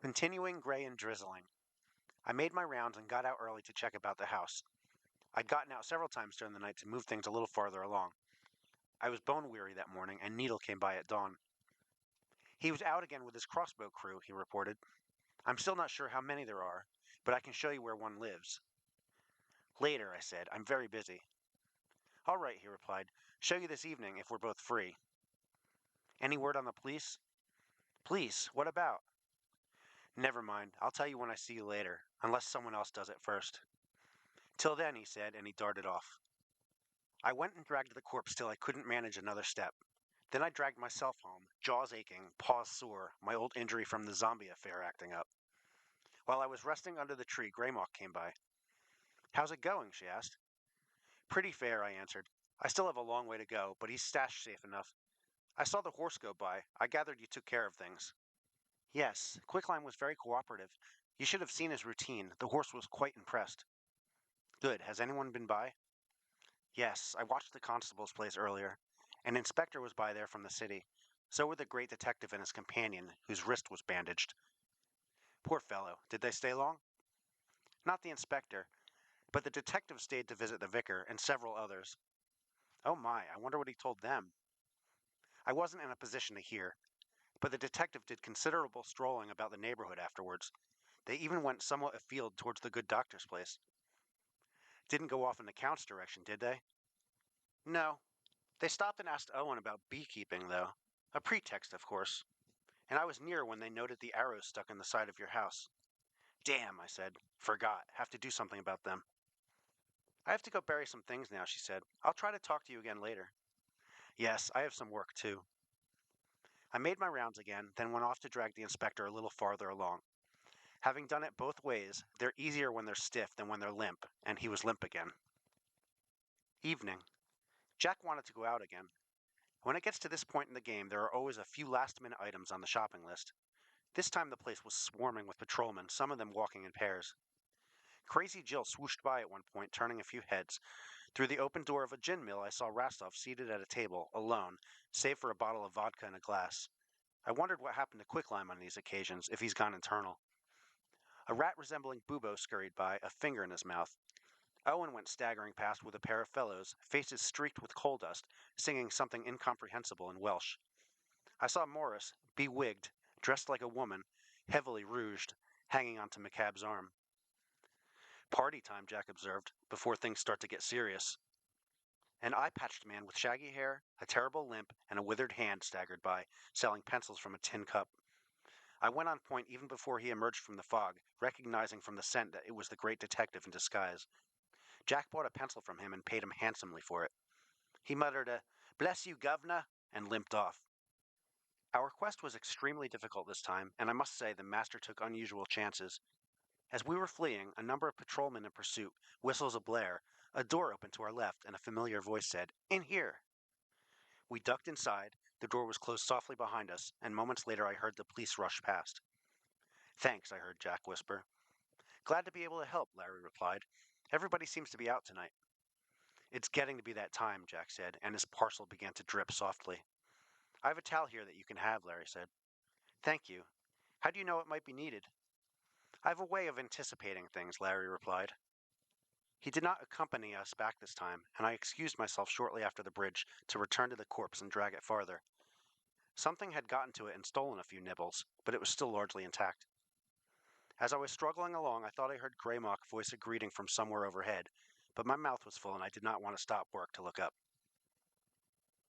Continuing gray and drizzling. I made my rounds and got out early to check about the house. I'd gotten out several times during the night to move things a little farther along. I was bone weary that morning, and Needle came by at dawn. He was out again with his crossbow crew, he reported. I'm still not sure how many there are, but I can show you where one lives. Later, I said. I'm very busy. All right, he replied. Show you this evening if we're both free. Any word on the police? Police? What about? Never mind. I'll tell you when I see you later, unless someone else does it first. Till then, he said, and he darted off. I went and dragged the corpse till I couldn't manage another step. Then I dragged myself home, jaws aching, paws sore, my old injury from the zombie affair acting up. While I was resting under the tree, Greymock came by. How's it going? She asked. Pretty fair, I answered. I still have a long way to go, but he's stashed safe enough. I saw the horse go by. I gathered you took care of things. Yes, Quicklime was very cooperative. You should have seen his routine. The horse was quite impressed. Good. Has anyone been by? Yes, I watched the constable's place earlier. An inspector was by there from the city. So were the great detective and his companion, whose wrist was bandaged. Poor fellow. Did they stay long? Not the inspector, but the detective stayed to visit the vicar and several others. Oh my, I wonder what he told them. I wasn't in a position to hear, but the detective did considerable strolling about the neighborhood afterwards. They even went somewhat afield towards the good doctor's place. Didn't go off in the Count's direction, did they? No. They stopped and asked Owen about beekeeping, though. A pretext, of course. And I was near when they noted the arrows stuck in the side of your house. Damn, I said. Forgot. Have to do something about them. I have to go bury some things now, she said. I'll try to talk to you again later. Yes, I have some work, too. I made my rounds again, then went off to drag the inspector a little farther along. Having done it both ways, they're easier when they're stiff than when they're limp, and he was limp again. Evening. Jack wanted to go out again. When it gets to this point in the game, there are always a few last-minute items on the shopping list. This time the place was swarming with patrolmen, some of them walking in pairs. Crazy Jill swooshed by at one point, turning a few heads. Through the open door of a gin mill, I saw Rastov seated at a table, alone, save for a bottle of vodka and a glass. I wondered what happened to Quicklime on these occasions, if he's gone internal. A rat resembling Bubo scurried by, a finger in his mouth. Owen went staggering past with a pair of fellows, faces streaked with coal dust, singing something incomprehensible in Welsh. I saw Morris, bewigged, dressed like a woman, heavily rouged, hanging onto McCabe's arm. Party time, Jack observed, before things start to get serious. An eye-patched man with shaggy hair, a terrible limp, and a withered hand staggered by, selling pencils from a tin cup. I went on point even before he emerged from the fog, recognizing from the scent that it was the great detective in disguise. Jack bought a pencil from him and paid him handsomely for it. He muttered a, "Bless you, governor," and limped off. Our quest was extremely difficult this time, and I must say the master took unusual chances. As we were fleeing, a number of patrolmen in pursuit, whistles ablare, a door opened to our left, and a familiar voice said, "In here." We ducked inside, the door was closed softly behind us, and moments later I heard the police rush past. "Thanks," I heard Jack whisper. "Glad to be able to help," Larry replied. "Everybody seems to be out tonight." "It's getting to be that time," Jack said, and his parcel began to drip softly. "I have a towel here that you can have," Larry said. "Thank you. How do you know it might be needed?" "I have a way of anticipating things," Larry replied. He did not accompany us back this time, and I excused myself shortly after the bridge to return to the corpse and drag it farther. Something had gotten to it and stolen a few nibbles, but it was still largely intact. As I was struggling along, I thought I heard Greymock voice a greeting from somewhere overhead, but my mouth was full and I did not want to stop work to look up.